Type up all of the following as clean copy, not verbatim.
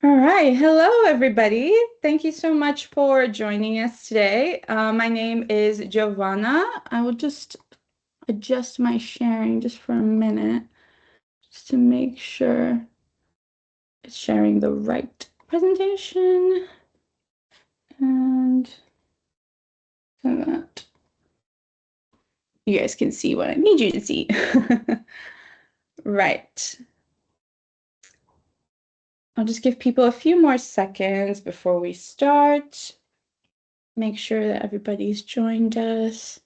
All right. Hello, everybody. Thank you so much for joining us today. My name is Giovanna. I will just adjust my sharing just for a minute, just to make sure it's sharing the right presentation. And so that you guys can see what I need you to see. Right. I'll just give people a few more seconds before we start. Make sure that everybody's joined us.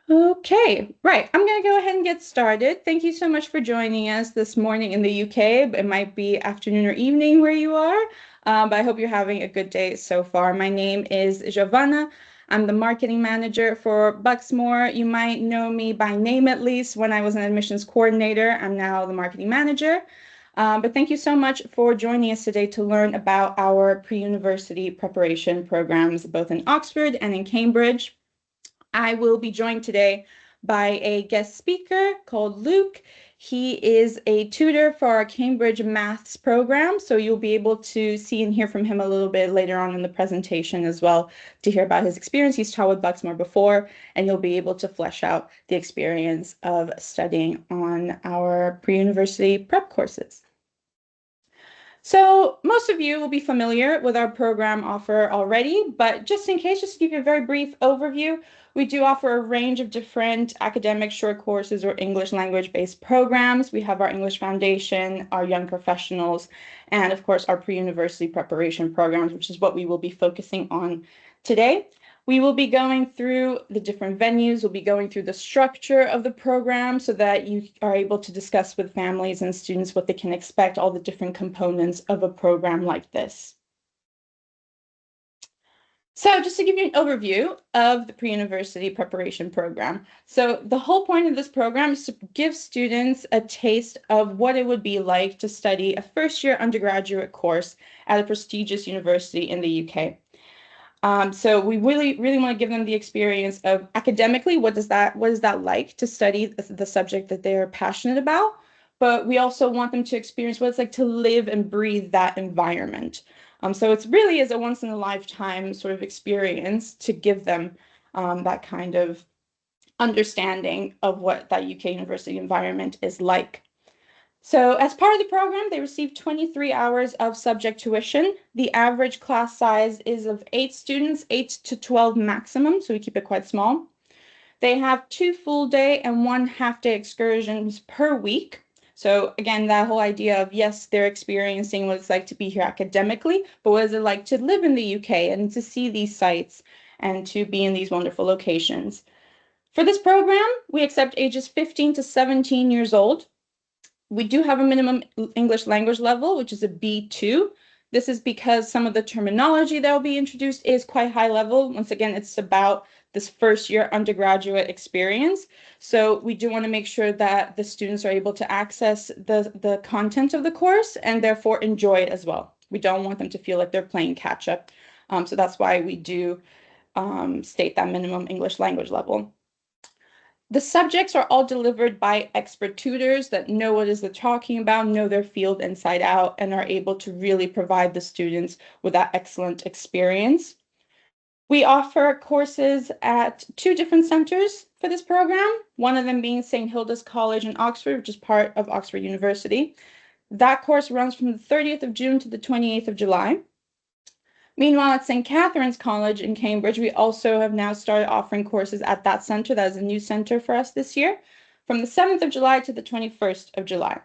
Okay, right. I'm going to go ahead and get started. Thank you so much for joining us this morning in the UK. It might be afternoon or evening where you are, but I hope you're having a good day so far. My name is Giovanna. I'm the marketing manager for Bucksmore. You might know me by name at least when I was an admissions coordinator. I'm now the marketing manager. But thank you so much for joining us today to learn about our pre-university preparation programs, both in Oxford and in Cambridge. I will be joined today by a guest speaker called Luke. He is a tutor for our Cambridge Maths program, so you'll be able to see and hear from him a little bit later on in the presentation as well to hear about his experience. He's taught with Bucksmore before, and you'll be able to flesh out the experience of studying on our pre-university prep courses. So most of you will be familiar with our program offer already, but just in case, just to give you a very brief overview, we do offer a range of different academic short courses or English language-based programs. We have our English Foundation, our Young Professionals, and of course, our pre-university preparation programs, which is what we will be focusing on today. We will be going through the different venues. We'll be going through the structure of the program so that you are able to discuss with families and students what they can expect, all the different components of a program like this. So just to give you an overview of the pre-university preparation program. So the whole point of this program is to give students a taste of what it would be like to study a first-year undergraduate course at a prestigious university in the UK. So we really want to give them the experience of academically, what is that like to study the subject that they're passionate about? But we also want them to experience what it's like to live and breathe that environment. So it's really is a once in a lifetime sort of experience to give them that kind of understanding of what that UK university environment is like. So as part of the program, they receive 23 hours of subject tuition. The average class size is of 8 students, 8 to 12 maximum, so we keep it quite small. They have 2 full day and 1 half day excursions per week. So again, that whole idea of, yes, they're experiencing what it's like to be here academically, but what is it like to live in the UK and to see these sites and to be in these wonderful locations. For this program, we accept ages 15 to 17 years old. We do have a minimum English language level, which is a B2. This is because some of the terminology that will be introduced is quite high level. Once again, it's about this first year undergraduate experience. So we do want to make sure that the students are able to access the content of the course and therefore enjoy it as well. We don't want them to feel like they're playing catch up. So that's why we do state that minimum English language level. The subjects are all delivered by expert tutors that know what is they're talking about, know their field inside out, and are able to really provide the students with that excellent experience. We offer courses at 2 different centers for this program, one of them being St. Hilda's College in Oxford, which is part of Oxford University. That course runs from the 30th of June to the 28th of July. Meanwhile, at St. Catherine's College in Cambridge, we also have now started offering courses at that center. That is a new center for us this year, from the 7th of July to the 21st of July.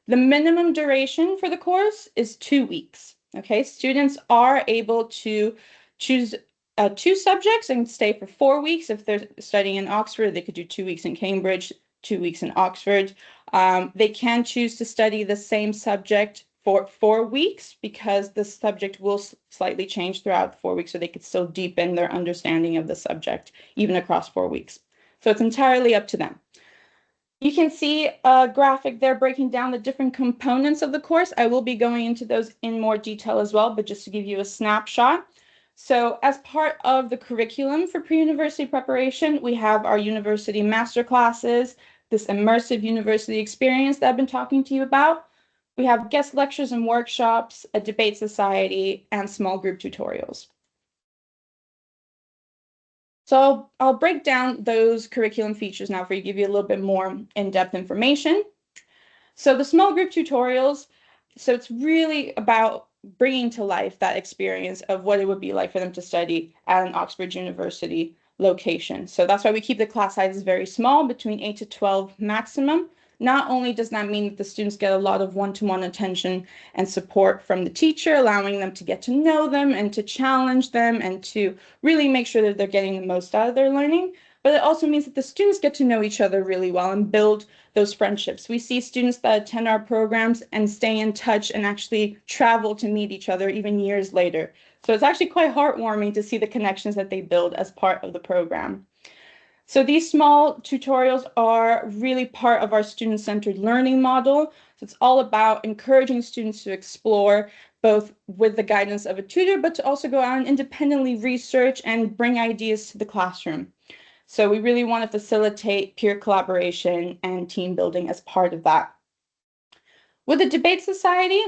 The minimum duration for the course is 2 weeks. Okay, students are able to choose 2 subjects and stay for 4 weeks. If they're studying in Oxford, they could do 2 weeks in Cambridge, 2 weeks in Oxford. They can choose to study the same subject for 4 weeks because the subject will slightly change throughout 4 weeks, so they could still deepen their understanding of the subject even across 4 weeks. So it's entirely up to them. You can see a graphic there breaking down the different components of the course. I will be going into those in more detail as well, but just to give you a snapshot. So as part of the curriculum for pre-university preparation, we have our university master classes, this immersive university experience that I've been talking to you about. We have guest lectures and workshops, a debate society, and small group tutorials. So I'll break down those curriculum features now for you, give you a little bit more in-depth information. So the small group tutorials, so it's really about bringing to life that experience of what it would be like for them to study at an Oxbridge University location. So that's why we keep the class sizes very small, between 8 to 12 maximum. Not only does that mean that the students get a lot of one-to-one attention and support from the teacher, allowing them to get to know them and to challenge them and to really make sure that they're getting the most out of their learning, but it also means that the students get to know each other really well and build those friendships. We see students that attend our programs and stay in touch and actually travel to meet each other even years later. So it's actually quite heartwarming to see the connections that they build as part of the program. So these small tutorials are really part of our student-centered learning model. So it's all about encouraging students to explore both with the guidance of a tutor, but to also go out and independently research and bring ideas to the classroom. So we really want to facilitate peer collaboration and team building as part of that. With the debate society,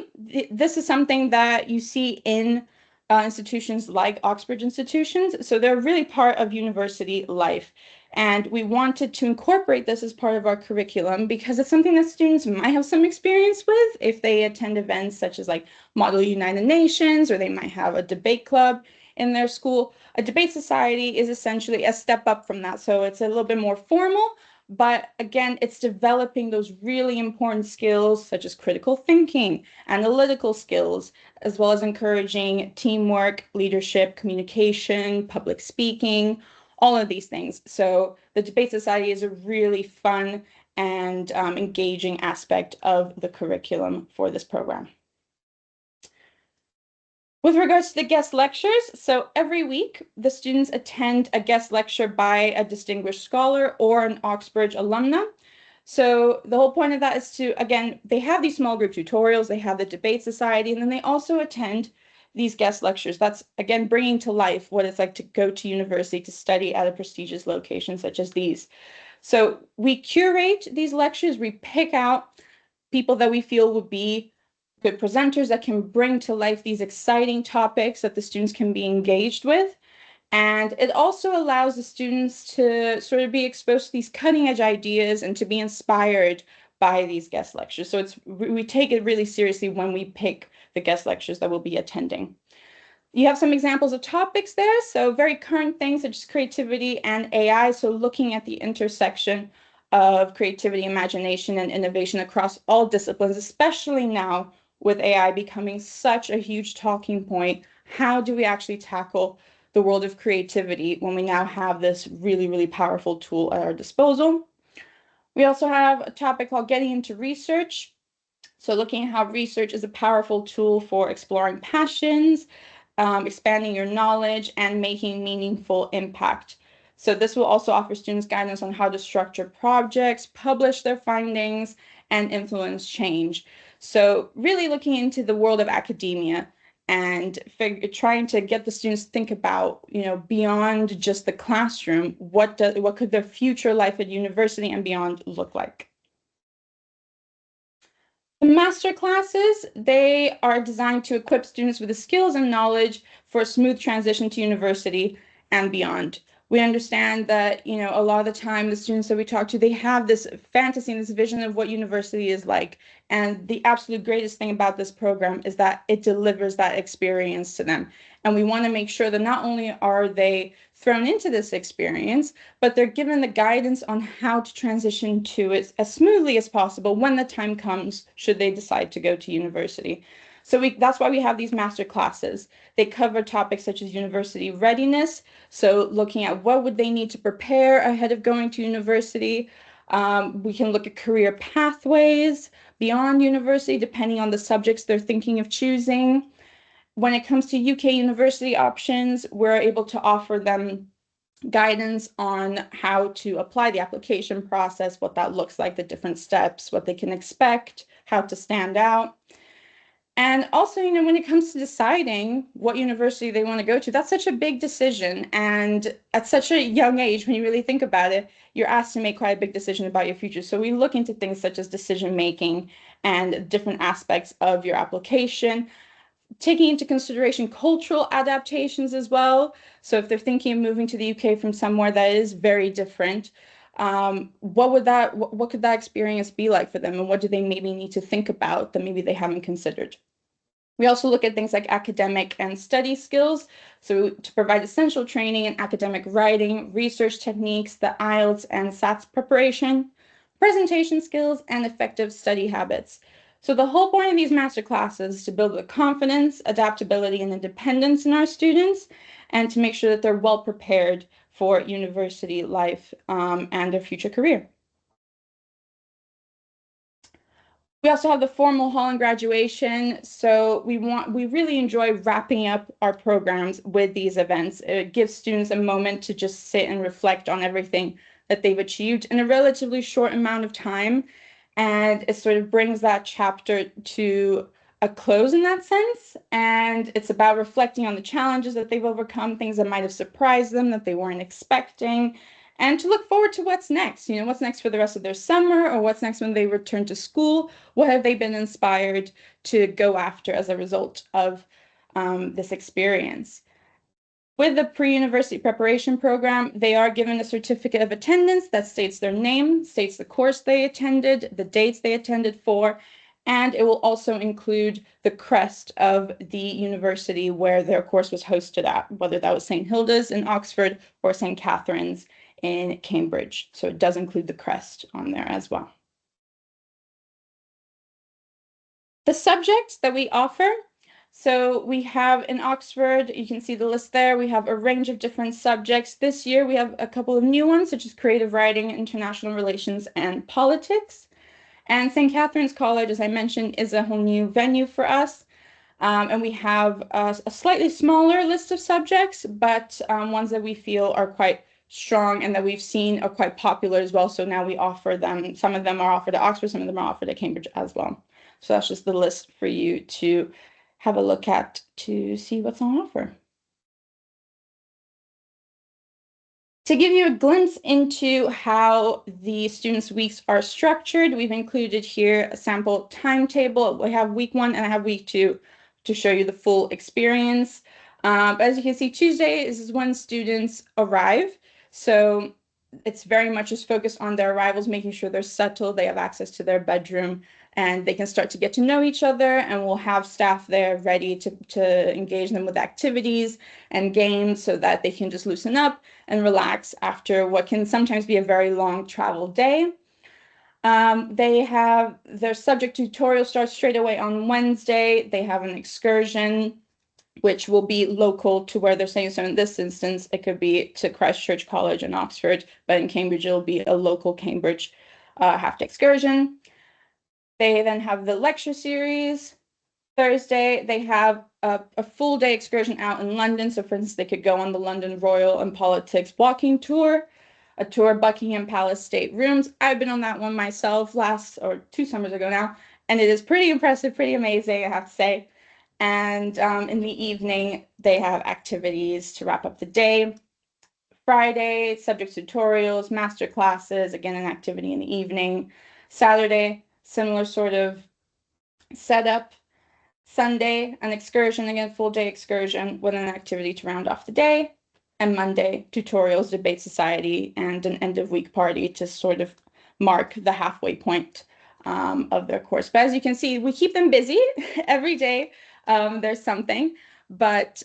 this is something that you see in institutions like Oxbridge institutions. So they're really part of university life. And we wanted to incorporate this as part of our curriculum because it's something that students might have some experience with if they attend events such as like Model United Nations, or they might have a debate club in their school. A debate society is essentially a step up from that. So it's a little bit more formal, but again, it's developing those really important skills such as critical thinking, analytical skills, as well as encouraging teamwork, leadership, communication, public speaking, all of these things. So the debate society is a really fun and engaging aspect of the curriculum for this program. With regards to the guest lectures, so every week the students attend a guest lecture by a distinguished scholar or an Oxbridge alumna. So the whole point of that is to, again, they have these small group tutorials, they have the debate society, and then they also attend these guest lectures. That's, again, bringing to life what it's like to go to university to study at a prestigious location such as these. So we curate these lectures, we pick out people that we feel would be good presenters that can bring to life these exciting topics that the students can be engaged with. And it also allows the students to sort of be exposed to these cutting edge ideas and to be inspired by these guest lectures. So we take it really seriously when we pick the guest lectures that we'll be attending. You have some examples of topics there. So very current things such as creativity and AI. So looking at the intersection of creativity, imagination, and innovation across all disciplines, especially now with AI becoming such a huge talking point. How do we actually tackle the world of creativity when we now have this really, really powerful tool at our disposal? We also have a topic called getting into research. So looking at how research is a powerful tool for exploring passions, expanding your knowledge, and making meaningful impact. So this will also offer students guidance on how to structure projects, publish their findings, and influence change. So really looking into the world of academia and trying to get the students to think about, beyond just the classroom, what could their future life at university and beyond look like? The master classes, they are designed to equip students with the skills and knowledge for a smooth transition to university and beyond. We understand that, a lot of the time the students that we talk to, they have this fantasy and this vision of what university is like. And the absolute greatest thing about this program is that it delivers that experience to them. And we want to make sure that not only are they thrown into this experience, but they're given the guidance on how to transition to it as smoothly as possible when the time comes, should they decide to go to university. So that's why we have these master classes. They cover topics such as university readiness, so looking at what would they need to prepare ahead of going to university. We can look at career pathways beyond university, depending on the subjects they're thinking of choosing. When it comes to UK university options, we're able to offer them guidance on how to apply the application process, what that looks like, the different steps, what they can expect, how to stand out. And also, when it comes to deciding what university they want to go to, that's such a big decision. And at such a young age, when you really think about it, you're asked to make quite a big decision about your future. So we look into things such as decision making and different aspects of your application, taking into consideration cultural adaptations as well. So if they're thinking of moving to the UK from somewhere that is very different, what could that experience be like for them, and what do they maybe need to think about that maybe they haven't considered? We also look at things like academic and study skills, so to provide essential training in academic writing, research techniques, the IELTS and SATs preparation, presentation skills, and effective study habits. So the whole point of these master classes is to build the confidence, adaptability, and independence in our students, and to make sure that they're well prepared for university life and their future career. We also have the formal hall and graduation. So we really enjoy wrapping up our programs with these events. It gives students a moment to just sit and reflect on everything that they've achieved in a relatively short amount of time. And it sort of brings that chapter to a close in that sense. And it's about reflecting on the challenges that they've overcome, things that might have surprised them that they weren't expecting, and to look forward to what's next. What's next for the rest of their summer, or what's next when they return to school. What have they been inspired to go after as a result of this experience? With the pre-university preparation program, they are given a certificate of attendance that states their name, states the course they attended, the dates they attended for, and it will also include the crest of the university where their course was hosted at, whether that was St. Hilda's in Oxford or St. Catherine's in Cambridge. So it does include the crest on there as well. The subjects that we offer, so we have in Oxford, you can see the list there, we have a range of different subjects. This year we have a couple of new ones, such as creative writing, international relations, and politics. And St. Catherine's College, as I mentioned, is a whole new venue for us. And we have a slightly smaller list of subjects, but ones that we feel are quite strong and that we've seen are quite popular as well. So now we offer them. Some of them are offered at Oxford, some of them are offered at Cambridge as well. So that's just the list for you to have a look at to see what's on offer. To give you a glimpse into how the students' weeks are structured, we've included here a sample timetable. We have week 1 and I have week 2 to show you the full experience. But as you can see, Tuesday is when students arrive. So it's very much just focused on their arrivals, making sure they're settled, they have access to their bedroom, and they can start to get to know each other, and we'll have staff there ready to engage them with activities and games so that they can just loosen up and relax after what can sometimes be a very long travel day. They have their subject tutorial starts straight away on Wednesday. They have an excursion, which will be local to where they're staying. So in this instance, it could be to Christ Church College in Oxford, but in Cambridge, it'll be a local Cambridge half-day excursion. They then have the lecture series. Thursday, they have a full day excursion out in London. So for instance, they could go on the London Royal and Politics walking tour, a tour of Buckingham Palace State Rooms. I've been on that one myself last or 2 summers ago now, and it is pretty impressive, pretty amazing, I have to say. And in the evening, they have activities to wrap up the day. Friday, subject tutorials, master classes, again, an activity in the evening. Saturday, similar sort of setup. Sunday, an excursion, again, full day excursion with an activity to round off the day. And Monday, tutorials, debate society, and an end of week party to sort of mark the halfway point of their course. But as you can see, we keep them busy every day. There's something, but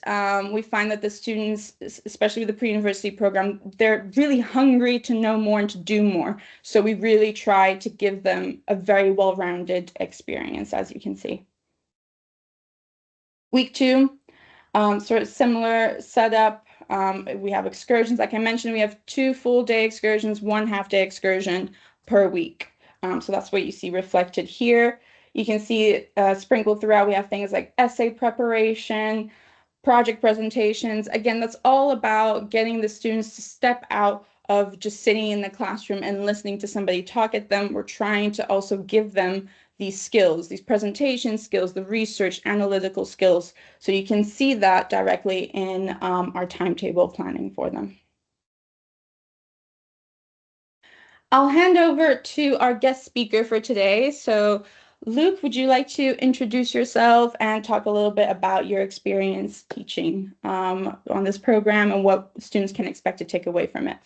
we find that the students, especially with the pre-university program, they're really hungry to know more and to do more. So we really try to give them a very well-rounded experience, as you can see. Week 2, sort of similar setup. We have excursions. Like I mentioned, we have 2 full day excursions, 1 half-day excursion per week. So that's what you see reflected here. You can see sprinkled throughout, we have things like essay preparation, project presentations. Again, that's all about getting the students to step out of just sitting in the classroom and listening to somebody talk at them. We're trying to also give them these skills, these presentation skills, the research, analytical skills. So you can see that directly in our timetable planning for them. I'll hand over to our guest speaker for today. So, Luke, would you like to introduce yourself and talk a little bit about your experience teaching on this program and what students can expect to take away from it?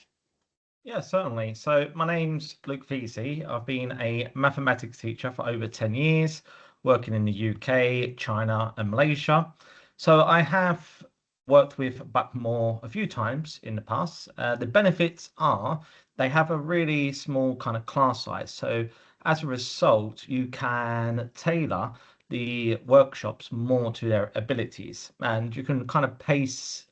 Yeah, certainly. So my name's Luke Vesey. I've been a mathematics teacher for over 10 years, working in the UK, China, and Malaysia. So I have worked with Buckmore a few times in the past. The benefits are they have a really small kind of class size. So as a result, you can tailor the workshops more to their abilities, and you can kind of pace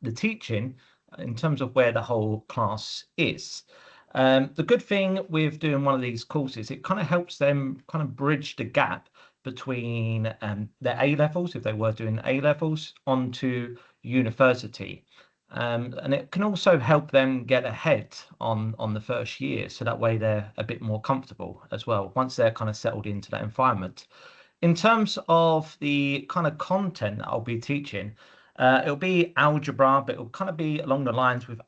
the teaching in terms of where the whole class is. The good thing with doing one of these courses, it kind of helps them kind of bridge the gap between their A levels, if they were doing A levels, onto university. And it can also help them get ahead on the first year, so that way they're a bit more comfortable as well once they're kind of settled into that environment. In terms of the kind of content that I'll be teaching, it'll be algebra, but it'll kind of be along the lines with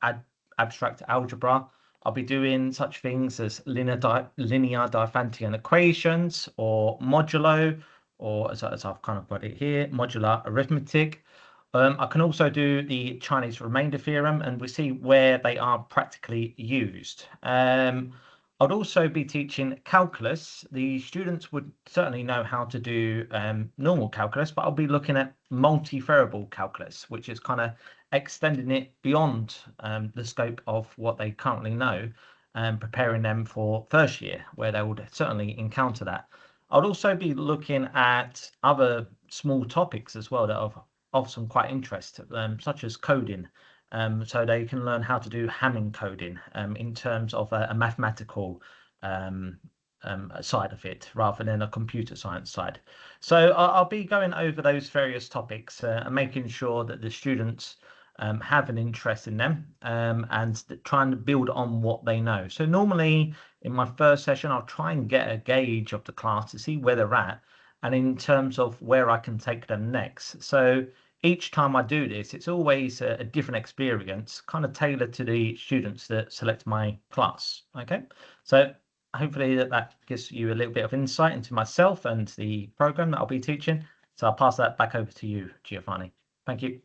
abstract algebra. I'll be doing such things as linear Diophantine equations, or modulo, or as I've kind of got it here, modular arithmetic. I can also do the Chinese remainder theorem, and we see where they are practically used. I'd also be teaching calculus. The students would certainly know how to do normal calculus, but I'll be looking at multivariable calculus, which is kind of extending it beyond the scope of what they currently know, and preparing them for first year, where they would certainly encounter that. I'd also be looking at other small topics as well that are of some quite interest, such as coding. So they can learn how to do Hamming coding in terms of a mathematical um, side of it rather than a computer science side. So I'll be going over those various topics and making sure that the students have an interest in them and trying to build on what they know. So normally in my first session, I'll try and get a gauge of the class to see where they're at and in terms of where I can take them next. So each time I do this, it's always a different experience, kind of tailored to the students that select my class. Okay, so hopefully that gives you a little bit of insight into myself and the program that I'll be teaching. So I'll pass that back over to you, Giovanni. Thank you.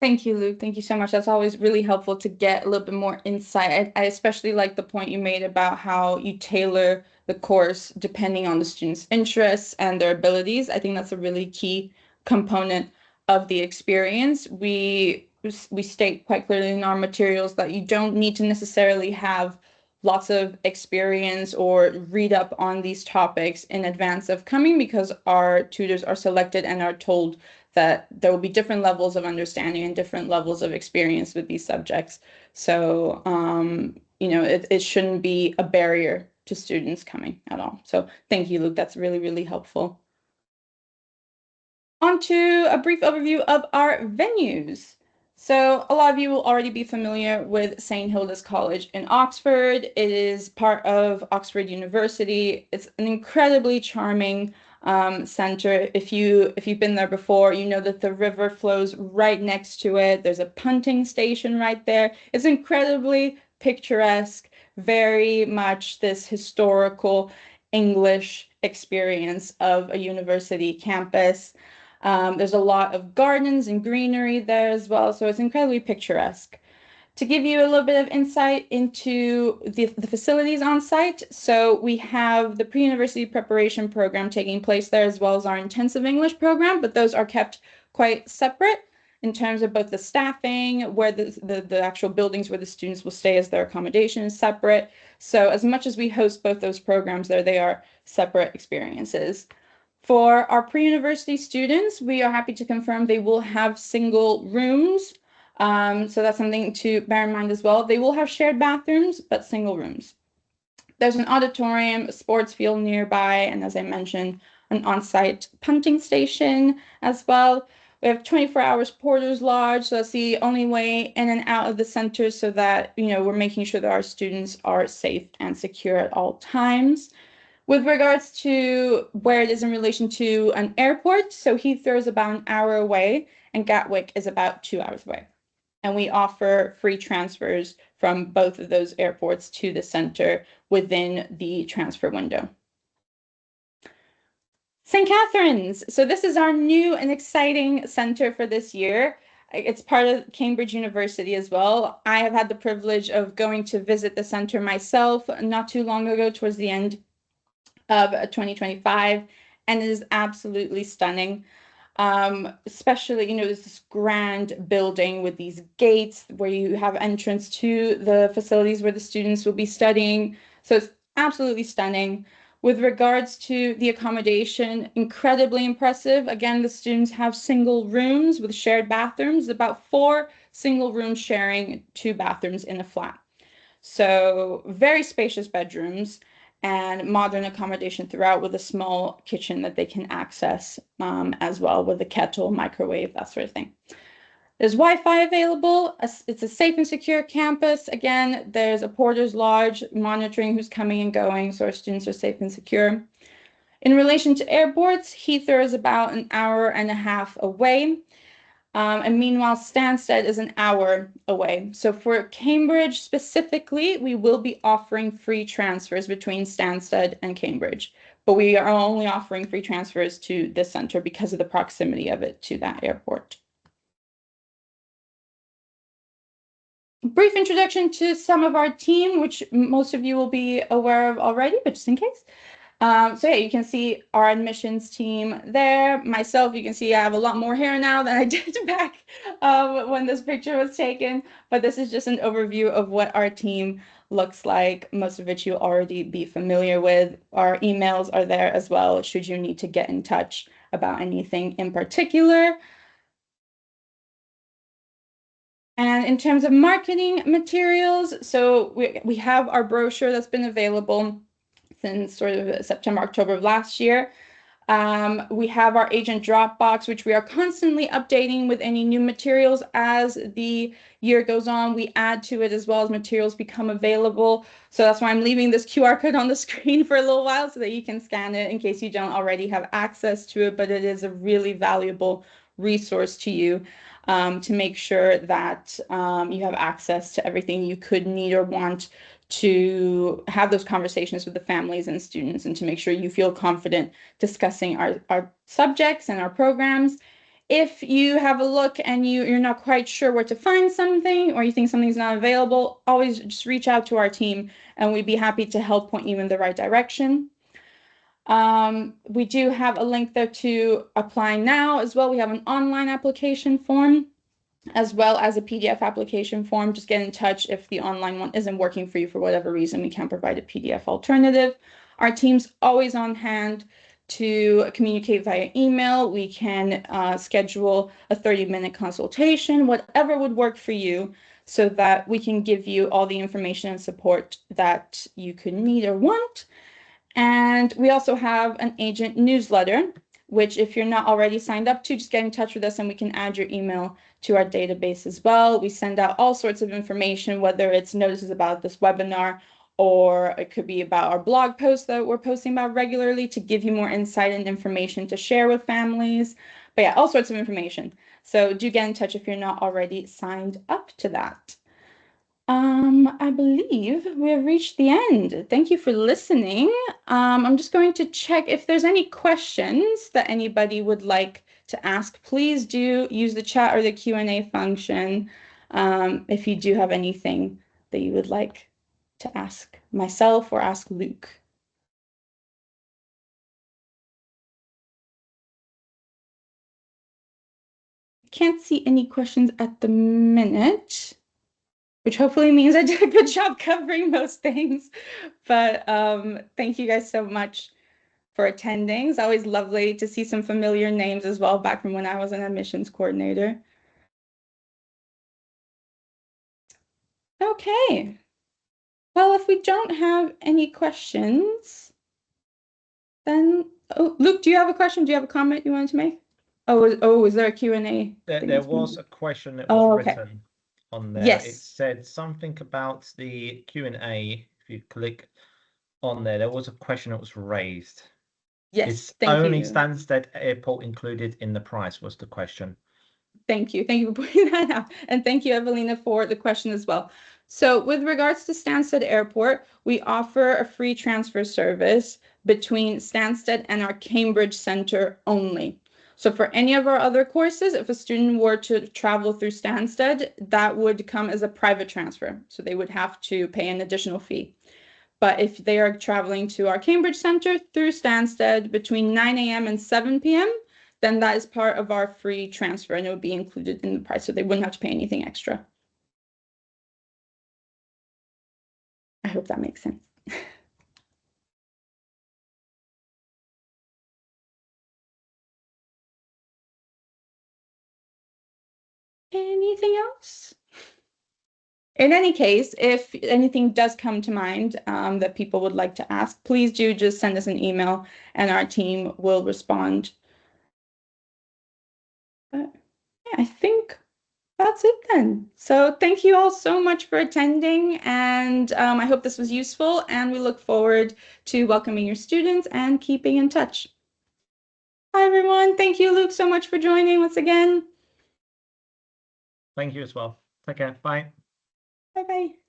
Thank you, Luke. Thank you so much. That's always really helpful to get a little bit more insight. I especially like the point you made about how you tailor the course depending on the student's interests and their abilities. I think that's a really key component of the experience. We state quite clearly in our materials that you don't need to necessarily have lots of experience or read up on these topics in advance of coming, because our tutors are selected and are told that there will be different levels of understanding and different levels of experience with these subjects. So, it shouldn't be a barrier to students coming at all. So thank you, Luke. That's really, really helpful. On to a brief overview of our venues. So a lot of you will already be familiar with St. Hilda's College in Oxford. It is part of Oxford University. It's an incredibly charming center. If you've been there before, you know that the river flows right next to it. There's a punting station right there. It's incredibly picturesque, very much this historical English experience of a university campus. There's a lot of gardens and greenery there as well, so it's incredibly picturesque. To give you a little bit of insight into the facilities on site, so we have the pre-university preparation program taking place there, as well as our intensive English program, but those are kept quite separate in terms of both the staffing, where the actual buildings where the students will stay as their accommodation is separate. So as much as we host both those programs there, they are separate experiences. For our pre-university students, we are happy to confirm they will have single rooms. So that's something to bear in mind as well. They will have shared bathrooms, but single rooms. There's an auditorium, a sports field nearby, and as I mentioned, an on-site punting station as well. We have 24 hours Porter's Lodge, so that's the only way in and out of the center, so that we're making sure that our students are safe and secure at all times. With regards to where it is in relation to an airport, so Heathrow is about an hour away and Gatwick is about 2 hours away. And we offer free transfers from both of those airports to the center within the transfer window. St. Catherine's. So this is our new and exciting center for this year. It's part of Cambridge University as well. I have had the privilege of going to visit the center myself not too long ago, towards the end of 2025, and it is absolutely stunning. Especially, this grand building with these gates where you have entrance to the facilities where the students will be studying. So it's absolutely stunning. With regards to the accommodation, incredibly impressive. Again, the students have single rooms with shared bathrooms, about 4 single rooms sharing 2 bathrooms in a flat. So very spacious bedrooms and modern accommodation throughout, with a small kitchen that they can access as well, with a kettle, microwave, that sort of thing. There's Wi-Fi available. It's a safe and secure campus. Again, there's a porter's lodge monitoring who's coming and going, so our students are safe and secure. In relation to airports, Heathrow is about an hour and a half away. And meanwhile, Stansted is an hour away. So for Cambridge specifically, we will be offering free transfers between Stansted and Cambridge, but we are only offering free transfers to this center because of the proximity of it to that airport. Brief introduction to some of our team, which most of you will be aware of already, but just in case. So yeah, you can see our admissions team there. Myself, you can see I have a lot more hair now than I did back when this picture was taken, but this is just an overview of what our team looks like, most of which you'll already be familiar with. Our emails are there as well, should you need to get in touch about anything in particular. And in terms of marketing materials, so we have our brochure that's been available since sort of September, October of last year. We have our agent Dropbox, which we are constantly updating with any new materials as the year goes on. We add to it as well as materials become available. So that's why I'm leaving this QR code on the screen for a little while so that you can scan it in case you don't already have access to it. But it is a really valuable resource to you to make sure that you have access to everything you could need or want to have those conversations with the families and students, and to make sure you feel confident discussing our subjects and our programs. If you have a look and you're not quite sure where to find something, or you think something's not available, always just reach out to our team and we'd be happy to help point you in the right direction. We do have a link there to apply now as well. We have an online application form as well as a PDF application form. Just get in touch if the online one isn't working for you for whatever reason. We can provide a PDF alternative. Our team's always on hand to communicate via email. We can schedule a 30-minute consultation, whatever would work for you, so that we can give you all the information and support that you could need or want. And we also have an agent newsletter, which if you're not already signed up to, just get in touch with us and we can add your email to our database as well. We send out all sorts of information, whether it's notices about this webinar, or it could be about our blog posts that we're posting about regularly to give you more insight and information to share with families. But yeah, all sorts of information. So do get in touch if you're not already signed up to that. I believe we have reached the end. Thank you for listening. I'm just going to check if there's any questions that anybody would like to ask. Please do use the chat or the Q&A function if you do have anything that you would like to ask myself or ask Luke. Can't see any questions at the minute, which hopefully means I did a good job covering most things. But thank you guys so much for attending. It's always lovely to see some familiar names as well, back from when I was an admissions coordinator. Okay. Well, if we don't have any questions, then, oh, Luke, do you have a question? Do you have a comment you wanted to make? Oh, is there a Q&A? There was a question that was okay. written on there. Yes. It said something about the Q&A. If you click on there. There was a question that was raised. Yes, Is thank only you. Stansted Airport included in the price was the question. Thank you. Thank you for pointing that out. And thank you, Evelina, for the question as well. So with regards to Stansted Airport, we offer a free transfer service between Stansted and our Cambridge Center only. So for any of our other courses, if a student were to travel through Stansted, that would come as a private transfer. So they would have to pay an additional fee. But if they are traveling to our Cambridge Center through Stansted between 9 a.m. and 7 p.m., then that is part of our free transfer and it would be included in the price. So they wouldn't have to pay anything extra. I hope that makes sense. Anything else? In any case, if anything does come to mind that people would like to ask, please do just send us an email and our team will respond. But yeah, I think that's it then. So thank you all so much for attending, and I hope this was useful, and we look forward to welcoming your students and keeping in touch. Hi, everyone. Thank you, Luke, so much for joining once again. Thank you as well. Take care. Bye. Bye-bye.